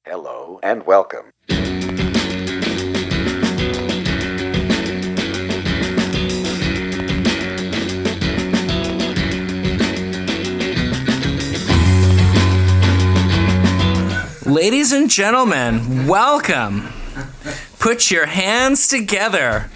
Hello and welcome. Ladies and gentlemen, welcome. Put your hands together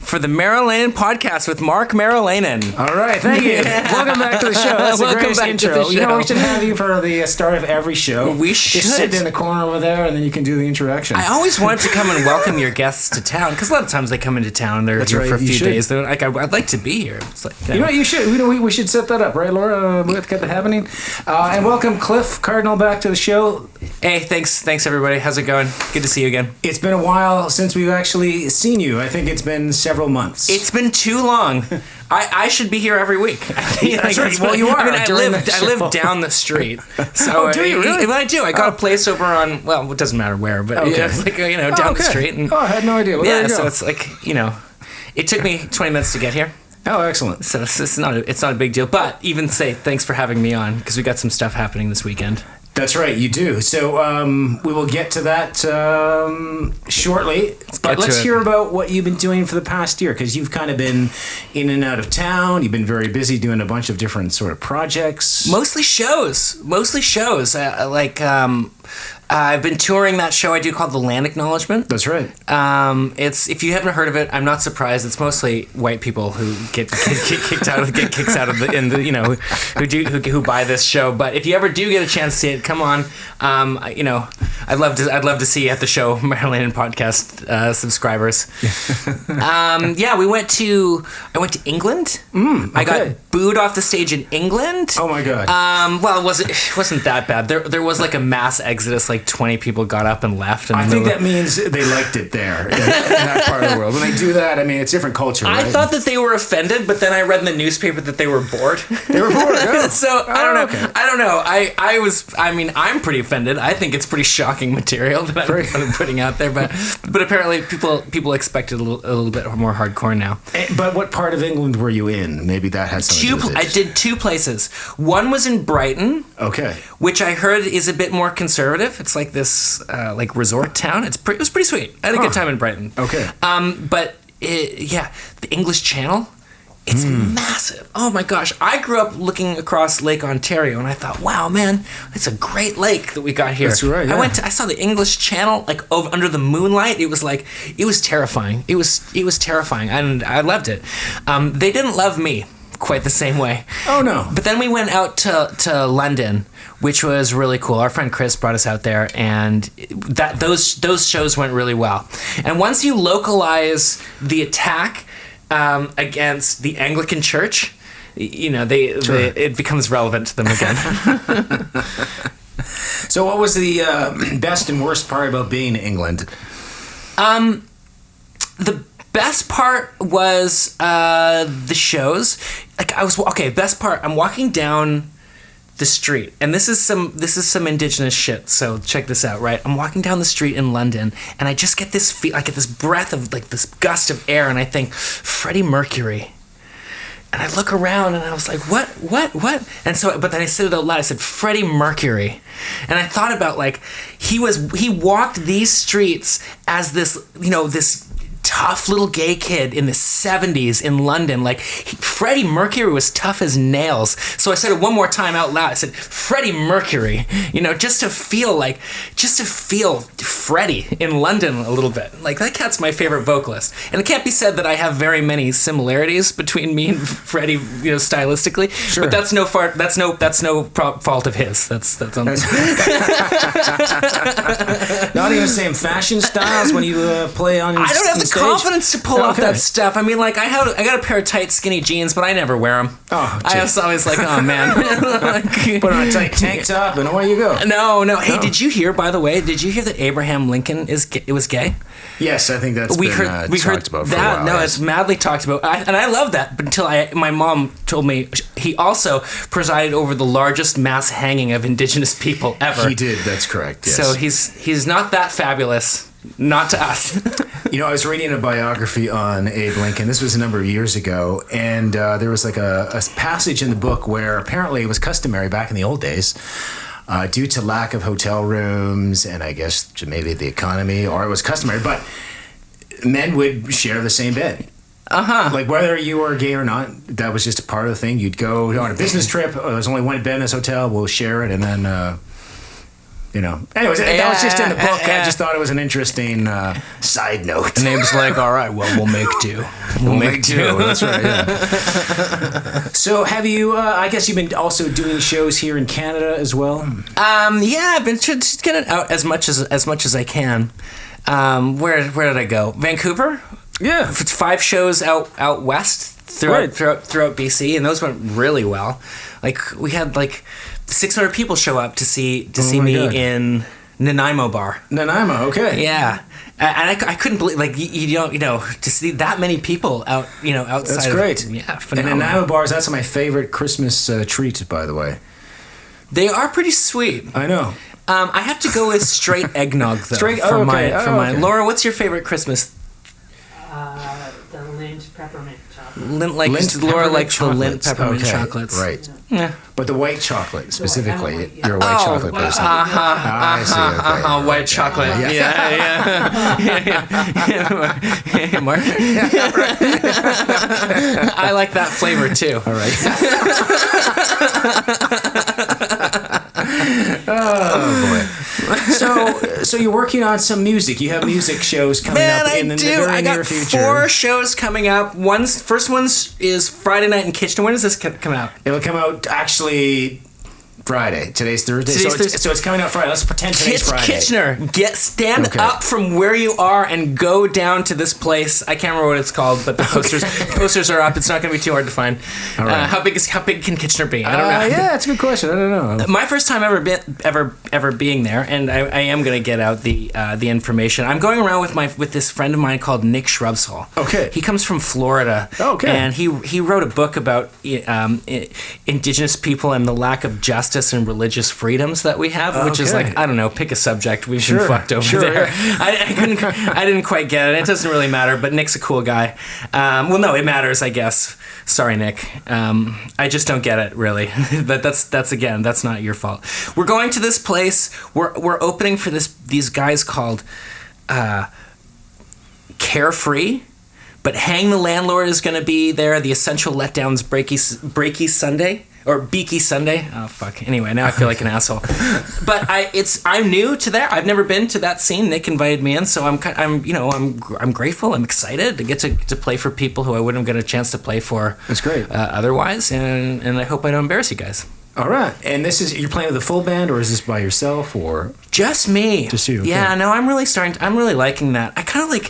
for the Marilanen podcast with Mark Marilanen. All right, thank you. Welcome back to the show. That's the greatest intro. You know, we should have you for the start of every show. We should. Just sit in the corner over there, and then you can do the introduction. I always wanted to come and welcome your guests to town, because a lot of times they come into town, they're here for a few days. They're like, I'd like to be here. It's like, you know what, you should. We should set that up, right, Laura? Let's get that happening. And welcome Cliff Cardinal back to the show. Hey, thanks everybody. How's it going? Good to see you again. It's been a while since we've actually seen you. I think it's been several months. It's been too long. I should be here every week. That's right. Well, you are. I mean, I live down the street. So do you really? I do. I got a place over on, well, it doesn't matter where, but it's like, down the street. And, I had no idea. Well, yeah, so it's like, it took me 20 minutes to get here. Oh, excellent. So it's not a big deal. But even say thanks for having me on, because we got some stuff happening this weekend. That's right, you do. So we will get to that shortly. But let's hear about what you've been doing for the past year, because you've kind of been in and out of town. You've been very busy doing a bunch of different sort of projects. Mostly shows. I've been touring that show I do called the Land Acknowledgement. That's right. It's, if you haven't heard of it, I'm not surprised. It's mostly white people who get kicked out of who buy this show. But if you ever do get a chance to see it, come on. I'd love to see you at the show, Marilanen podcast subscribers. I went to England. I got booed off the stage in England. Oh my god. Well, it wasn't that bad. There was like a mass exodus. Like 20 people got up and left. I think that means they liked it there in that part of the world. When they do that, I mean, it's different culture, right? I thought that they were offended, but then I read in the newspaper that they were bored. They were bored, yeah. So I don't know. Okay. I don't know. I'm pretty offended. I think it's pretty shocking material that I'm putting out there, but apparently people expect it a little bit more hardcore now. But what part of England were you in? Maybe that had something to do with it. I did two places. One was in Brighton. Okay. Which I heard is a bit more conservative. It's like this resort town. It was pretty sweet. I had a good time in Brighton. Okay. The English Channel, it's massive. Oh my gosh. I grew up looking across Lake Ontario and I thought, wow, man, it's a great lake that we got here. That's right. Yeah. I saw the English Channel under the moonlight. It was terrifying. It was terrifying, and I loved it. They didn't love me quite the same way. Oh no. But then we went out to London, which was really cool. Our friend Chris brought us out there, and those shows went really well. And once you localize the attack against the Anglican Church, it becomes relevant to them again. So what was the best and worst part about being in England? The best part was the shows. Best part. I'm walking down the street, and this is some Indigenous shit. So check this out, right? I'm walking down the street in London, and I just get this I get this breath of this gust of air, and I think Freddie Mercury. And I look around, and I was like, what? And so, but then I said it out loud. I said Freddie Mercury, and I thought about he walked these streets as this tough little gay kid in the 70s in London. Freddie Mercury was tough as nails. So I said it one more time out loud. I said, Freddie Mercury, just to feel Freddie in London a little bit. That cat's my favorite vocalist. And it can't be said that I have very many similarities between me and Freddie, stylistically. Sure. But that's no fault of his. That's on Not even the same fashion styles when you play on I don't have the stage? confidence to pull off that stuff. I mean, I got a pair of tight, skinny jeans, but I never wear them. Oh, I was always like, oh man. Put on a tight tank top and away you go. No. Hey, did you hear? By the way, did you hear that Abraham Lincoln was gay? Yes, I think that's we been heard talked about for a while. No, it's madly talked about, and I love that. But until my mom told me he also presided over the largest mass hanging of Indigenous people ever. He did. That's correct. Yes. So he's not that fabulous. Not to us. I was reading a biography on Abe Lincoln. This was a number of years ago, and there was a passage in the book where apparently it was customary back in the old days due to lack of hotel rooms and I guess maybe the economy, or it was customary, but men would share the same bed. Like whether you were gay or not, that was just a part of the thing. You'd go on a business trip. There's only one bed in this hotel. We'll share it, and then Anyways, that was just in the book. I just thought it was an interesting side note. And Abe's like, all right, well, we'll make do. We'll make do. That's right. Yeah. So have you? I guess you've been also doing shows here in Canada as well. Yeah, I've been trying to get it out as much as I can. Where did I go? Vancouver. Yeah, it's 5 shows out west throughout BC, and those went really well. Like we had 600 people show up to see me in Nanaimo Bar. Nanaimo, okay. Yeah, and I couldn't believe you don't to see that many people out outside. That's great. Yeah, phenomenal. And Nanaimo Bars, that's my favorite Christmas treat, by the way. They are pretty sweet. I know. I have to go with straight eggnog though. For my Laura, what's your favorite Christmas? The lint peppermint chocolate. Laura likes the lint peppermint chocolates. Right. Yeah. But the white chocolate specifically, you're a white chocolate person. I see. Okay. White chocolate. Yeah. Mark. I like that flavor too. All right. Oh boy. So you're working on some music. You have music shows coming up in the very near future. I got 4 shows coming up. First one is Friday night in Kitchener. When does this come out? It'll come out actually Friday. Today's Thursday. So it's coming out Friday. Let's pretend today's Friday. Kitchener. Stand up from where you are and go down to this place. I can't remember what it's called, but the posters are up. It's not going to be too hard to find. All right. How big can Kitchener be? I don't know. Yeah, that's a good question. I don't know. My first time ever being there, and I am going to get out the information. I'm going around with this friend of mine called Nick Shrubsole. Okay. He comes from Florida. Okay. And he wrote a book about Indigenous people and the lack of justice and religious freedoms that we have, which is I don't know, pick a subject. We've been fucked over there. Yeah. I didn't quite get it. It doesn't really matter, but Nick's a cool guy. Well, no, it matters, I guess. Sorry, Nick. I just don't get it, really. But that's not your fault. We're going to this place. We're opening for these guys called Carefree. But Hang the Landlord is going to be there. The Essential Letdowns Breaky Sunday. Or Beaky Sunday. Oh fuck. Anyway, now I feel like an asshole. But I'm new to that. I've never been to that scene. Nick invited me in, so I'm grateful. I'm excited to get to play for people who I wouldn't get a chance to play for. That's great. Otherwise, and I hope I don't embarrass you guys. All right. And you're playing with a full band, or is this by yourself, or just me? Just you. Okay. Yeah. No, I'm really liking that. I kind of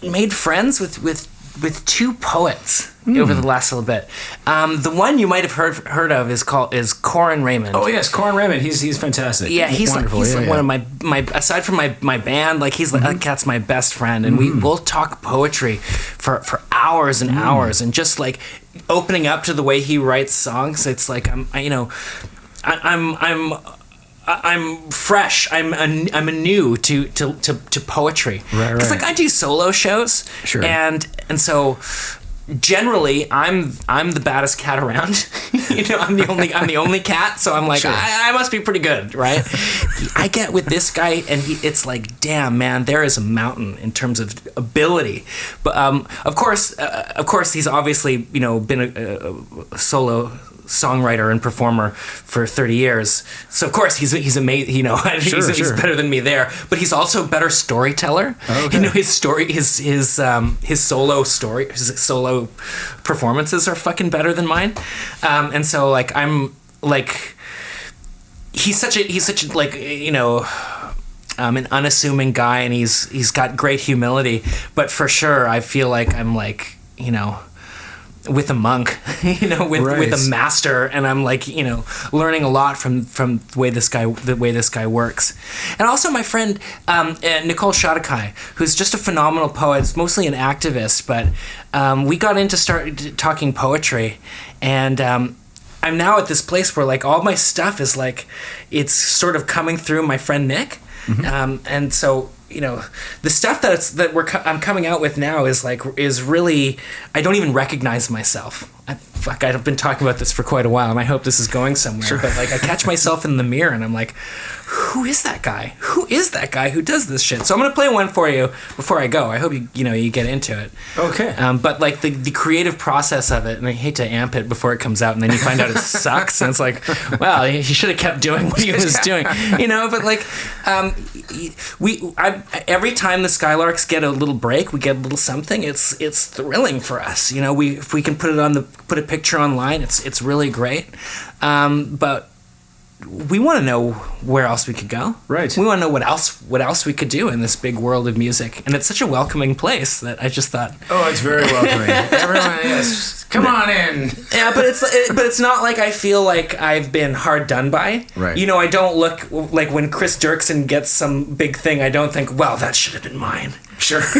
made friends with 2 poets over the last little bit. The one you might have heard of is Corin Raymond. Oh yes, Corin Raymond. He's fantastic. Yeah, he's wonderful. One of my aside from my band, he's that's my best friend, and we'll talk poetry for hours and hours, and just opening up to the way he writes songs. It's like I'm fresh. I'm new to poetry. Right. Because I do solo shows. Sure. And so generally I'm the baddest cat around. I'm the only cat. So I'm like, sure. I must be pretty good, right? I get with this guy, and it's like, damn man, there is a mountain in terms of ability. But of course, he's obviously been a solo songwriter and performer for 30 years, so of course he's amazing. He's better than me there, but he's also a better storyteller. Okay. His story, his solo performances are fucking better than mine, and so I'm he's such an unassuming guy, and he's got great humility, but for sure I feel like I'm with a monk, with a master, and I'm learning a lot from the way this guy works. And also my friend Nicole Shadakai, who's just a phenomenal poet, mostly an activist, but we got into start talking poetry, and I'm now at this place where all my stuff is it's sort of coming through my friend Nick. And so, the stuff I'm coming out with now is really, I don't even recognize myself. I've been talking about this for quite a while, and I hope this is going somewhere. Sure. But I catch myself in the mirror, and I'm like, who is that guy? Who is that guy who does this shit? So I'm gonna play one for you before I go. I hope you get into it. Okay. But the creative process of it, and I hate to amp it before it comes out, and then you find out it sucks, and it's like, well, he should have kept doing what he was doing, But every time the Skylarks get a little break, we get a little something. It's thrilling for us, if we can put a picture online, it's really great. But we want to know where else we could go. Right. We want to know what else we could do in this big world of music, and it's such a welcoming place that I just thought. Oh, it's very welcoming. Everyone, yes, come on in. Yeah, but it's not like I feel like I've been hard done by. Right. I don't look like when Chris Dirksen gets some big thing. I don't think, well, that should have been mine. Sure. Do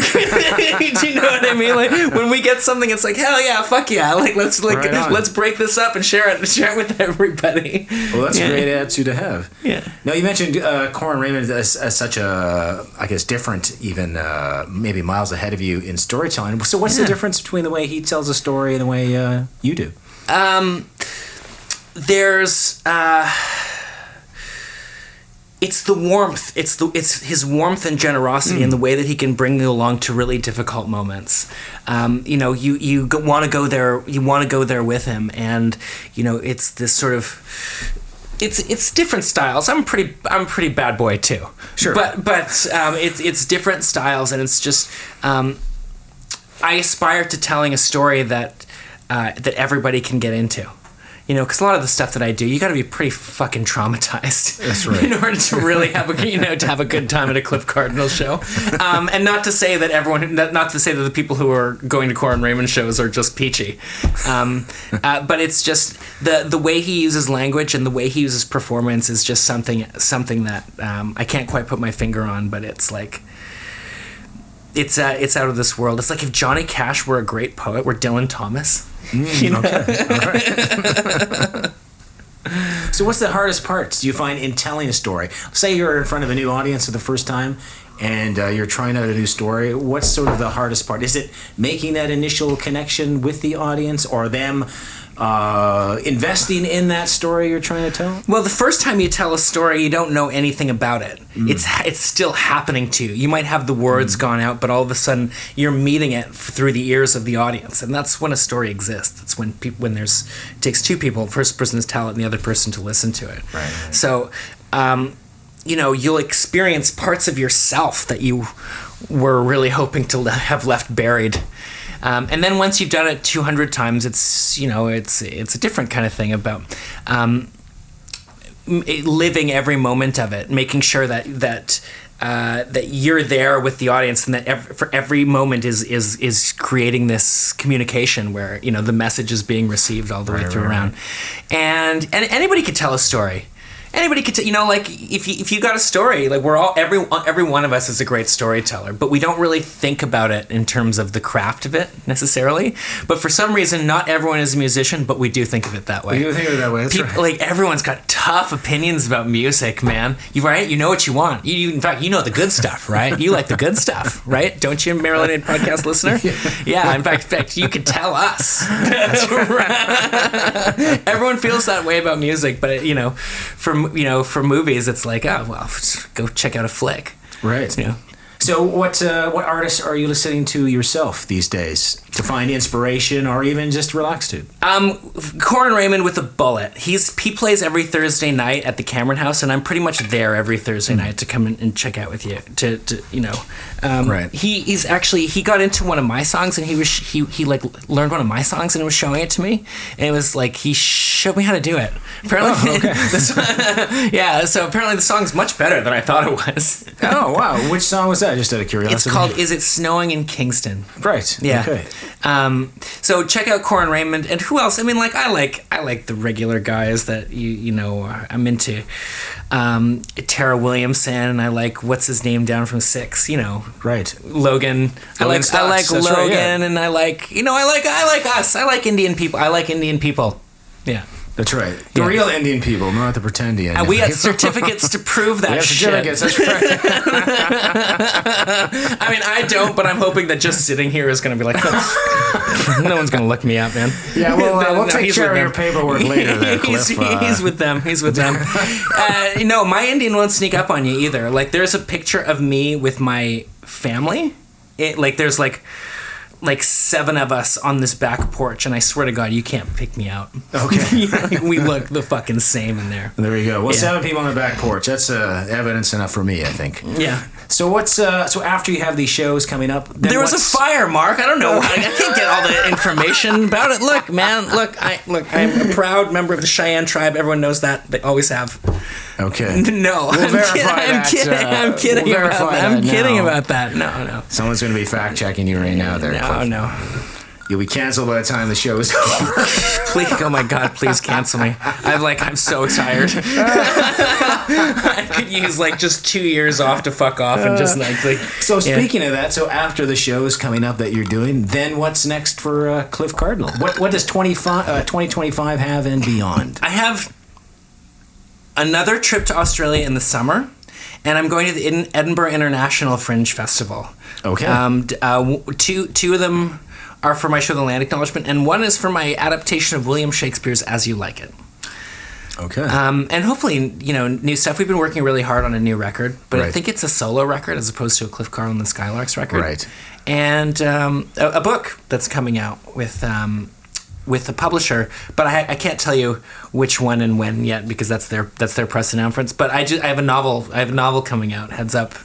you know what I mean? Like when we get something, it's like, hell yeah, fuck yeah. Let's break this up and share it with everybody. Well, that's a great attitude to have. Yeah. Now you mentioned Corin Raymond as such a, I guess, different, even maybe miles ahead of you in storytelling. So what's the difference between the way he tells a story and the way you do? There's. It's the warmth. It's his warmth and generosity and the way that he can bring you along to really difficult moments. You want to go there. You want to go there with him, and it's this sort of. It's different styles. I'm a pretty bad boy too. Sure. But it's different styles, and it's just I aspire to telling a story that everybody can get into. Because a lot of the stuff that I do, you got to be pretty fucking traumatized. That's right. In order to really have a good time at a Cliff Cardinal show, and not to say that not to say that the people who are going to Corin Raymond shows are just peachy, but it's just the way he uses language and the way he uses performance is just something that I can't quite put my finger on, but it's like. It's out of this world. It's like if Johnny Cash were a great poet, we're Dylan Thomas. Okay. All right. So what's the hardest part do you find in telling a story? Say you're in front of a new audience for the first time and you're trying out a new story. What's sort of the hardest part? Is it making that initial connection with the audience or them investing in that story you're trying to tell? Well, the first time you tell a story, you don't know anything about it. It's still happening to you. You might have the words gone out, but all of a sudden you're meeting it through the ears of the audience, and that's when a story exists. It's when it takes two people, the first person to tell it and the other person to listen to it. Right. So, you'll experience parts of yourself that you were really hoping to have left buried. And then once you've done it 200 times, it's a different kind of thing about living every moment of it, making sure that you're there with the audience, and that for every moment is creating this communication where the message is being received all the way through around, and anybody could tell a story. Anybody could, if you got a story, like every one of us is a great storyteller, but we don't really think about it in terms of the craft of it necessarily. But for some reason, not everyone is a musician, but we do think of it that way. We do think of it that way. That's right. Like everyone's got tough opinions about music, man. You know what you want. In fact, you know the good stuff, right? You like the good stuff, right? Don't you, Maryland podcast listener? Yeah. In fact, you could tell us. Everyone feels that way about music, but for movies, it's like, oh well, go check out a flick. Right. So what artists are you listening to yourself these days to find inspiration or even just relax to? Corin Raymond with a bullet. He plays every Thursday night at the Cameron House, and I'm pretty much there every Thursday night to come in and check out with you. Right. He got into one of my songs, and he learned one of my songs and was showing it to me, and it was like he showed me how to do it. Apparently, yeah. So apparently the song's much better than I thought it was. Oh wow! Which song was that? Just out of curiosity. It's called "Is It Snowing in Kingston?" Right. Yeah. Okay. So check out Corin Raymond, and who else? I mean, like I like the regular guys that I'm into. Tara Williamson. I like what's his name down from Six. Right. Logan. I like Logan, right, yeah. and I like us. I like Indian people. I like Indian people. Yeah. That's right. The real Indian people, not the pretend Indian. And we got certificates to prove that We have shit. certificates, that's right. I mean, I don't, but I'm hoping that just sitting here is going to be like, no one's going to look me up, man. Yeah, well, we'll take he's care of with your them. paperwork later there, Cliff. He's with them. He's with them. No, my Indian won't sneak up on you either. Like, there's a picture of me with my family. There's like 7 of us on this back porch, and I swear to God, you can't pick me out. Okay. We look the fucking same in there. There you go. Well, 7 people on the back porch. That's evidence enough for me, I think. Yeah. So what's so after you have these shows coming up? There was a fire, Mark. I don't know. I can't get all the information about it. Look, man. I'm a proud member of the Cheyenne tribe. Everyone knows that. They always have. Okay. No, We'll verify that. I'm kidding We'll about verify that. I'm that kidding now. about that. No. Someone's going to be fact checking you right now. There, Cliff. No. You'll be canceled by the time the show is over. Please, oh my God, please cancel me. I'm so tired. I could use just 2 years off to fuck off and just So speaking of that, so after the shows coming up that you're doing, then what's next for Cliff Cardinal? What does 2025 have and beyond? I have another trip to Australia in the summer, and I'm going to the Edinburgh International Fringe Festival. Okay. Two of them are for my show, The Land Acknowledgement, and one is for my adaptation of William Shakespeare's As You Like It. Okay. And hopefully, new stuff. We've been working really hard on a new record, but Right. I think it's a solo record as opposed to a Cliff Cardinal and the Skylarks record. Right. And a book that's coming out with the publisher, but I can't tell you which one and when yet because that's their press announcements. But I have a novel coming out. Heads up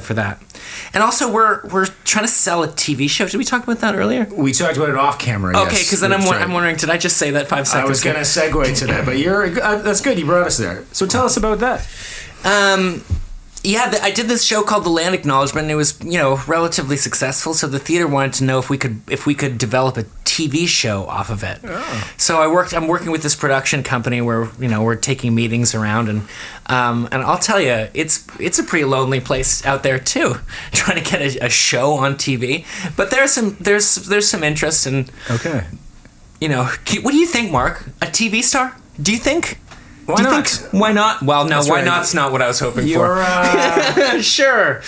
for that. And also we're trying to sell a TV show. Did we talk about that earlier? We talked about it off camera. Okay, yes. because then I'm wondering, did I just say that 5 seconds? I was going to segue to that, but that's good. You brought us there. So tell us about that. I did this show called The Land Acknowledgement, and it was, relatively successful. So the theater wanted to know if we could develop a TV show off of it. Oh. So I'm working with this production company where we're taking meetings around, and I'll tell you, it's a pretty lonely place out there too, trying to get a show on TV. But there's some interest, and okay, what do you think, Mark? A TV star? Do you think? Why not? Why not? Well, no, That's why right. not's not what I was hoping You're, for. Sure.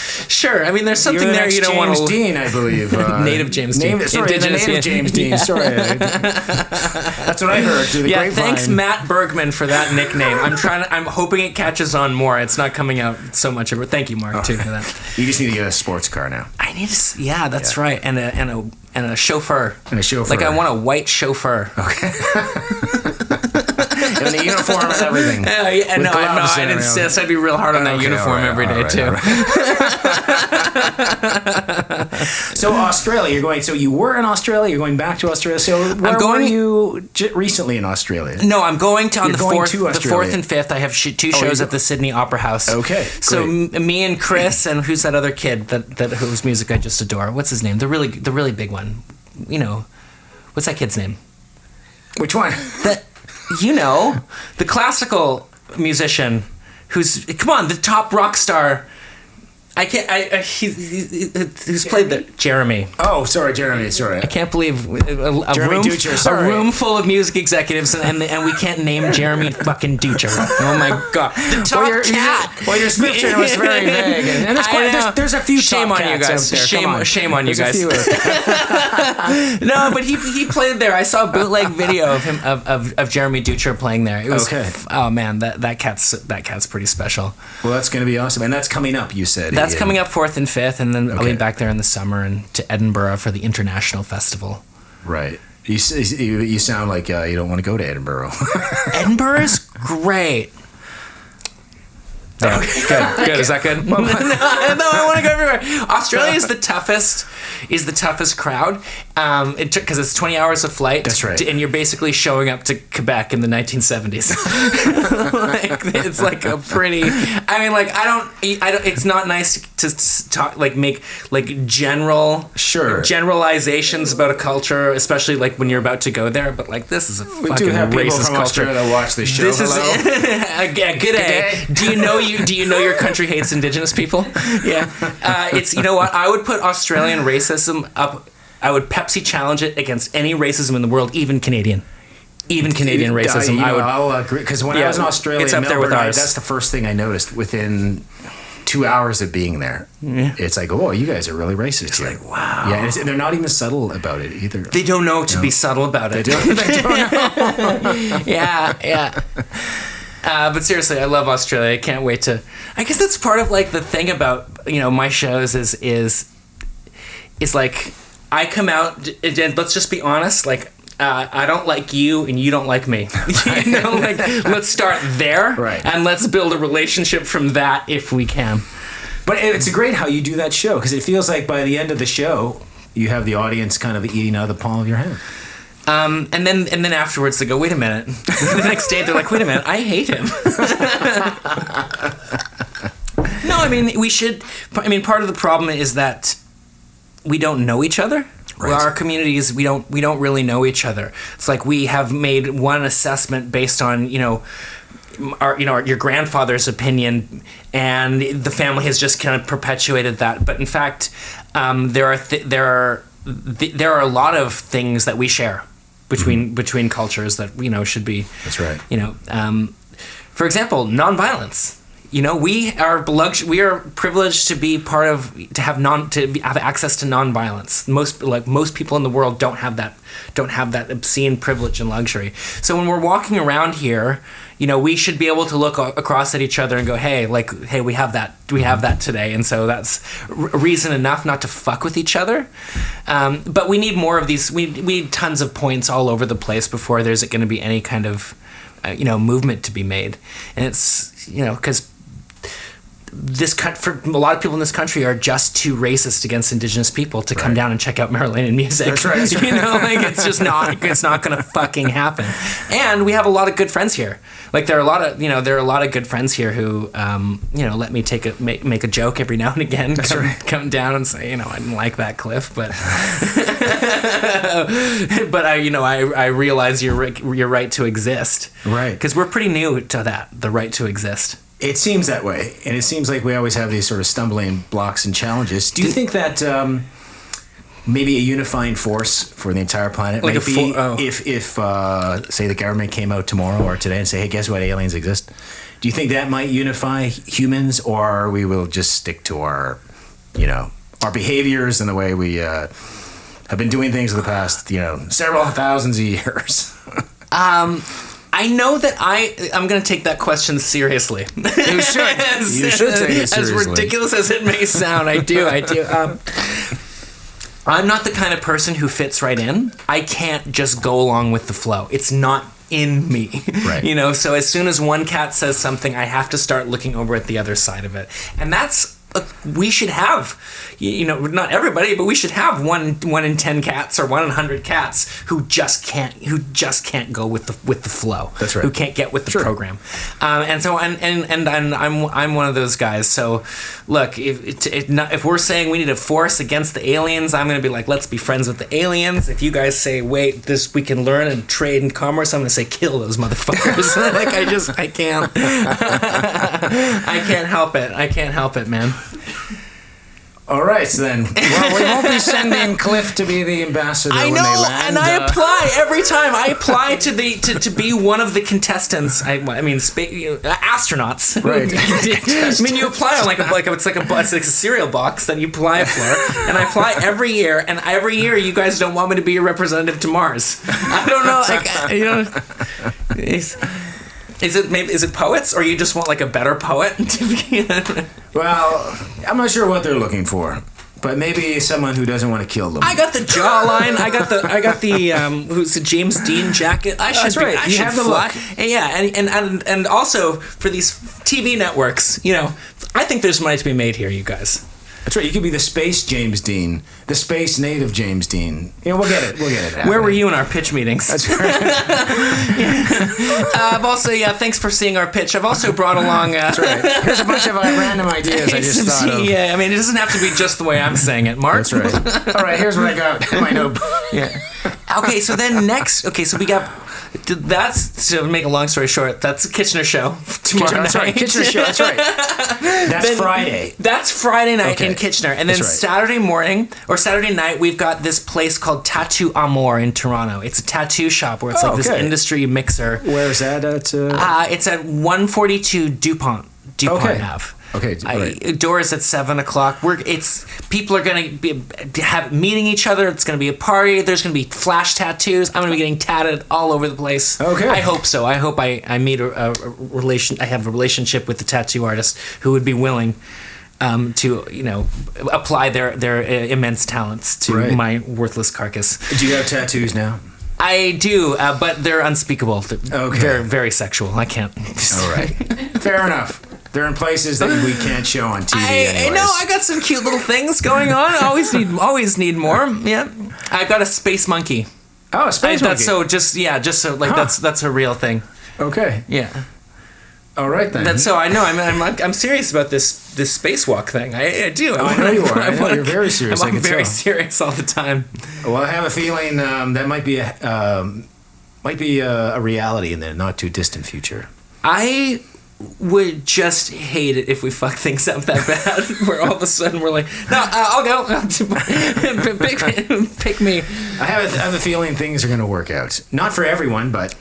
I mean, there's something you're the there next you don't James want to. Dean, I believe. Native James Dean. Indigenous, native James Dean. Sorry. That's what I heard through the grapevine. Thanks, Matt Bergman, for that nickname. I'm hoping it catches on more. It's not coming out so much of it. Thank you, Mark, too, for that. You just need to get a sports car now. I need to. Yeah, that's right. And a chauffeur. And a chauffeur. I want a white chauffeur. Okay. And a uniform and everything. I'd insist. I'd be real hard on that uniform every day too. So Australia, you're going. So you were in Australia. You're going back to Australia. So were you recently in Australia? No, I'm going to on the 4th and 5th. I have 2 shows at the Sydney Opera House. Okay, so me and Chris and who's that other kid that whose music I just adore? What's his name? The really big one. What's that kid's name? Which one? The classical musician who's the top rock star. Who's played the Jeremy. Oh, sorry, Jeremy. Sorry. I can't believe a room full of music executives and we can't name Jeremy fucking Ducher. Oh my God. The top cat. Your scripture was very vague. And there's a few shame top on you cats guys. out there. Shame on you guys. No, but he played there. I saw a bootleg video of him of Jeremy Ducher playing there. It was oh man, that cat's pretty special. Well, that's going to be awesome, and that's coming up. You said that's coming up 4th and 5th, and then I'll be back there in the summer and to Edinburgh for the International Festival. Right. You sound like you don't want to go to Edinburgh. Edinburgh's great. Yeah, good. Is that good? No, I want to go everywhere. Australia is the toughest crowd. Because it's 20 hours of flight. That's right. And you're basically showing up to Quebec in the 1970s. It's like a pretty. I mean, I don't. It's not nice to talk make generalizations about a culture, especially when you're about to go there. But this is a fucking racist culture. Australia that watch this show. This is good day. Do you know your country hates Indigenous people? Yeah. It's what I would put Australian racism up. I would Pepsi challenge it against any racism in the world, even Canadian. even Canadian racism. I'll agree, because when I was in Australia, it's up there with ours. That's the first thing I noticed within 2 hours of being there. Yeah. It's like, oh, you guys are really racist. It's like, wow. Yeah, and they're not even subtle about it either. They don't know to be subtle about it. They don't know. Yeah. But seriously, I love Australia. I can't wait to. I guess that's part of like the thing about my shows is like I come out and let's just be honest, like. I don't like you and you don't like me. Like let's start there, right. And let's build a relationship from that if we can. But it's great how you do that show, because it feels like by the end of the show, you have the audience kind of eating out of the palm of your hand. And then afterwards they go, wait a minute. The next day they're like, wait a minute, I hate him. No, I mean part of the problem is that we don't know each other. Right. Our communities, we don't really know each other. It's like we have made one assessment based on your grandfather's opinion, and the family has just kind of perpetuated that. But in fact, there are a lot of things that we share between cultures that should be. That's right. For example, nonviolence. We are privileged to be to have access to nonviolence. Most people in the world don't have that obscene privilege and luxury. So when we're walking around here, we should be able to look across at each other and go, hey, we have that today, and so that's reason enough not to fuck with each other. But we need more of these. We need tons of points all over the place before there's going to be any kind of movement to be made, and it's because. For a lot of people in this country are just too racist against Indigenous people to come down and check out Marilyn music. That's right. It's just not. It's not going to fucking happen. And we have a lot of good friends here. Like there are a lot of good friends here who let me make a joke every now and again. Come down and say I didn't like that cliff, but but I realize your right to exist. Right. Because we're pretty new to that, the right to exist. It seems that way, and it seems like we always have these sort of stumbling blocks and challenges. Do you think that maybe a unifying force for the entire planet might be if say the government came out tomorrow or today and say, hey, guess what, aliens exist? Do you think that might unify humans, or we will just stick to our behaviors and the way we have been doing things for the past several thousands of years? I know that I'm going to take that question seriously. You should. You should take it seriously. As ridiculous as it may sound, I do. I'm not the kind of person who fits right in. I can't just go along with the flow. It's not in me. Right. So as soon as one cat says something, I have to start looking over at the other side of it. And that's we should have, not everybody, but we should have one in 10 cats or 1 in 100 cats who just can't go with the flow. That's right. Who can't get with the program. And I'm one of those guys. So look, if we're saying we need a force against the aliens, I'm going to be like, let's be friends with the aliens. If you guys say, wait, we can learn and trade and commerce, I'm going to say, kill those motherfuckers. I can't. I can't help it. I can't help it, man. All right, so then. Well, we won't be sending Cliff to be the ambassador when they land. And I apply every time. I apply to be one of the contestants. Astronauts. Right. You apply on it's like a cereal box that you apply for, and I apply every year. And every year, you guys don't want me to be a representative to Mars. I don't know. Is it poets, or you just want a better poet to be? Well, I'm not sure what they're looking for, but maybe someone who doesn't want to kill them. I got the jawline. I got the who's the James Dean jacket. That's right. You have the look. Yeah, and also for these TV networks, I think there's money to be made here, you guys. That's right. You could be the space James Dean, the space native James Dean. We'll get it. Where were you in our pitch meetings? That's right. I've also, thanks for seeing our pitch. I've also brought along. That's right. Here's a bunch of random ideas I just thought of. Yeah, it doesn't have to be just the way I'm saying it, Mark. That's right. All right, here's what I got in my notebook. Yeah. Okay, so then next, so we got, that's, to make a long story short, that's a Kitchener show tomorrow night. That's right, Kitchener show, that's right. That's Friday. That's Friday night in Kitchener. And then Saturday morning, or Saturday night, we've got this place called Tantoo Cardinal in Toronto. It's a tattoo shop where it's like this industry mixer. Where is that at? It's at 142 DuPont Ave. Okay, right. Doors at 7:00. People are gonna be meeting each other. It's gonna be a party. There's gonna be flash tattoos. I'm gonna be getting tatted all over the place. Okay, I hope so. I hope I meet a relation. I have a relationship with the tattoo artist who would be willing to apply their immense talents to my worthless carcass. Do you have tattoos now? I do, but they're unspeakable. Okay, very very sexual. I can't. All right, fair enough. They're in places that we can't show on TV. I know. I got some cute little things going on. Always need more. Yeah. I got a space monkey. Oh, a space monkey. That's so that's a real thing. Okay. Yeah. All right then. That's so I know. I'm serious about this spacewalk thing. I do. I know you are. I know you're very serious. I'm very serious all the time. Well, I have a feeling that might be a reality in the not too distant future. I would just hate it if we fuck things up that bad, where all of a sudden we're like, no, I'll go. Pick me. I have a feeling things are going to work out. Not for everyone, but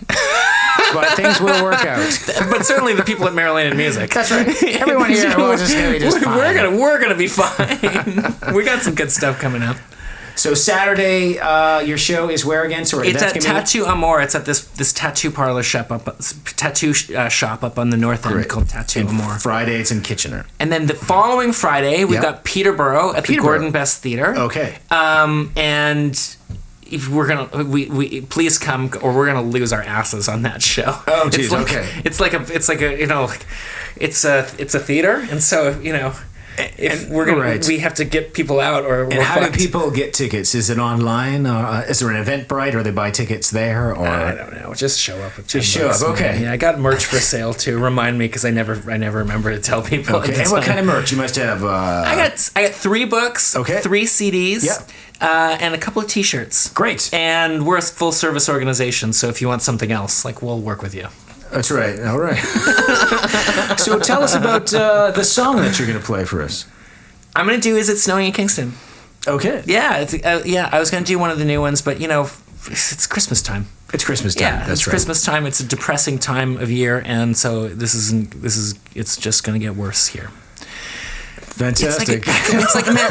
things will work out. But certainly the people at Maryland Music. That's right. Everyone here is just going to be just fine. We're gonna be fine. We got some good stuff coming up. So Saturday, your show is where again? Sorry, it's at Tantoo Cardinal. It's at this tattoo parlor shop up on the north end called Tantoo Cardinal. Friday, it's in Kitchener. And then the following Friday, we've got Peterborough at the Gordon Best Theatre. Okay. And if we're gonna we please come, or we're gonna lose our asses on that show. Oh, geez. It's like a theater, and so if we're gonna, we have to get people out, or and how do people get tickets? Is it online? Is there an Eventbrite, or they buy tickets there? Or I don't know. Just show up. Just show up. Okay. Yeah, I got merch for sale too. Remind me, because I never remember to tell people. Okay. And what kind of merch? You must have. I got 3 books. Okay. 3 CDs. Yep. And a couple of T-shirts. Great. And we're a full service organization, so if you want something else, we'll work with you. That's right. All right. So tell us about the song that you're going to play for us. I'm going to do "Is It Snowing in Kingston." Okay. Yeah. I was going to do one of the new ones, but it's Christmas time. It's Christmas time. Yeah, that's it's right. Christmas time. It's a depressing time of year, and so it's just going to get worse here. Fantastic. It's like man,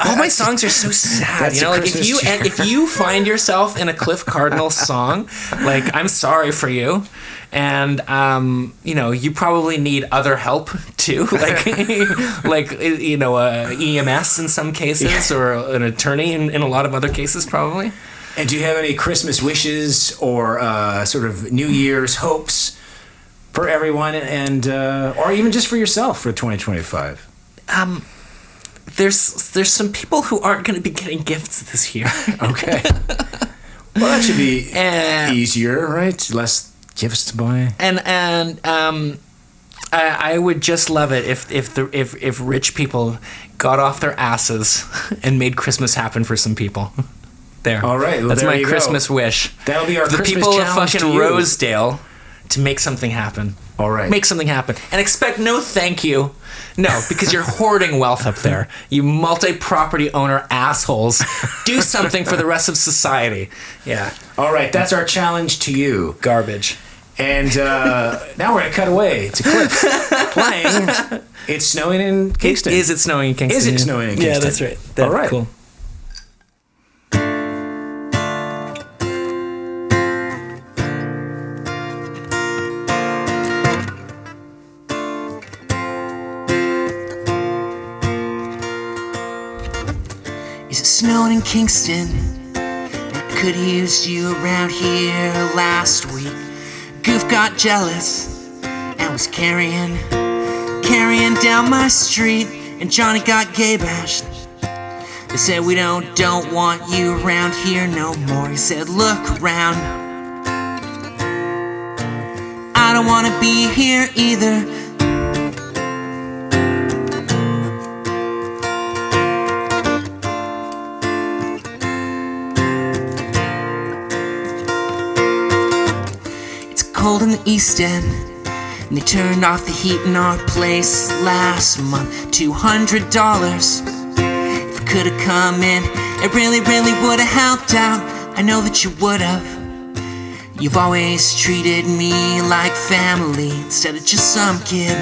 all my songs are so sad. If you find yourself in a Cliff Cardinal song, I'm sorry for you. And you probably need other help too, EMS in some cases, or an attorney in a lot of other cases probably. And do you have any Christmas wishes or sort of New Year's hopes for everyone, and or even just for yourself for 2025? There's some people who aren't going to be getting gifts this year. Okay. Well, that should be easier, right? Less gifts to buy. And I would just love it if rich people got off their asses and made Christmas happen for some people. There. All right. Well, that's my Christmas wish. That'll be our the Christmas people of challenge fucking Rosedale to make something happen. All right. Make something happen. And expect no thank you. No, because you're hoarding wealth up there. You multi-property owner assholes. Do something for the rest of society. Yeah. All right. That's our challenge to you. Garbage. And now we're going to cut away to Cliff playing It's Snowing in Kingston. Is It Snowing in Kingston? Is It Snowing in Kingston? Yeah, that's right. All right. Cool. Is it snowing in Kingston? I could have used you around here last week. Goof got jealous and was carrying down my street, and Johnny got gay bashed. They said we don't want you around here no more. He said look around, I don't want to be here either. East End, and they turned off the heat in our place last month. $200. If I could've come in, it really, really would've helped out. I know that you would've. You've always treated me like family instead of just some kid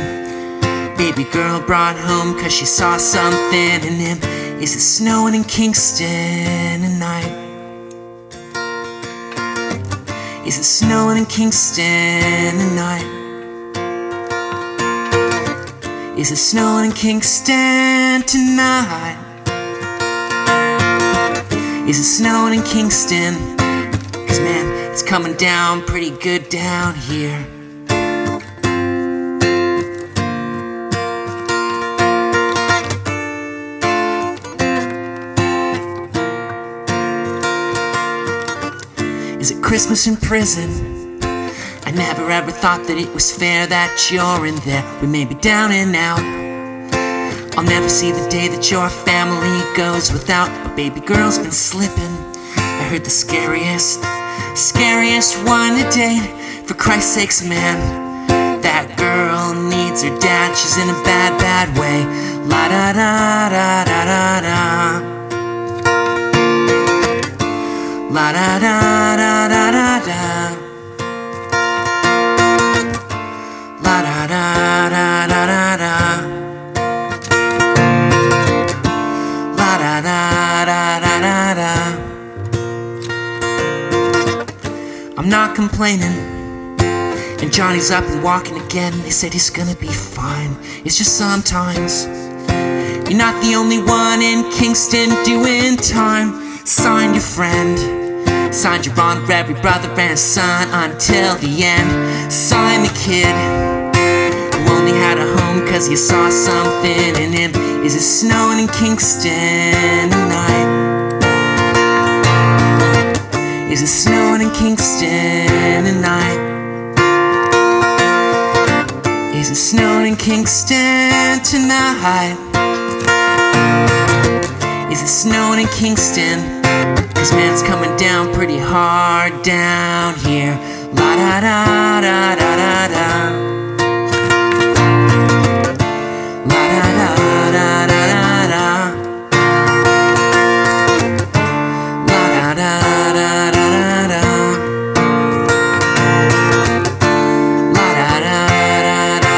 baby girl brought home 'cause she saw something in him. Is it snowing in Kingston tonight? Is it snowing in Kingston tonight? Is it snowing in Kingston tonight? Is it snowing in Kingston? 'Cause man, it's coming down pretty good down here. Is it Christmas in prison? I never ever thought that it was fair that you're in there. We may be down and out. I'll never see the day that your family goes without. But baby girl's been slipping. I heard the scariest one to date. For Christ's sakes, man, that girl needs her dad. She's in a bad, bad way. La da da da da da da. La da da da da da da. La da da da da da da. La da da da da da da. I'm not complaining, and Johnny's up and walking again. They said he's gonna be fine. It's just sometimes you're not the only one in Kingston doing time. Signed your friend, signed your honorary brother and son until the end. Signed the kid who only had a home 'cause you saw something in him. Is it snowing in Kingston tonight? Is it snowing in Kingston tonight? Is it snowing in Kingston tonight? Is it snowing in Kingston? 'Cause man, it's coming down pretty hard down here. La da da da da da da. La da da da da da da. La da da da da da da. La da da da da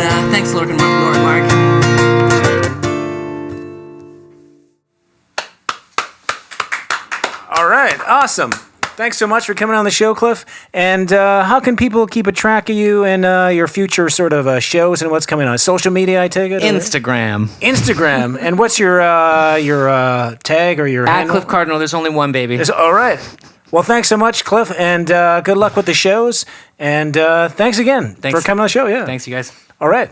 da. Thanks, Lord and Mark. All right, awesome. Thanks so much for coming on the show, Cliff. And how can people keep a track of you and your future sort of shows and what's coming on? Social media, I take it? Instagram. Instagram. And what's your tag or your handle? Cliff Cardinal. There's only one, baby. All right. Well, thanks so much, Cliff, and good luck with the shows. And thanks again for coming on the show. Yeah. Thanks, you guys. All right.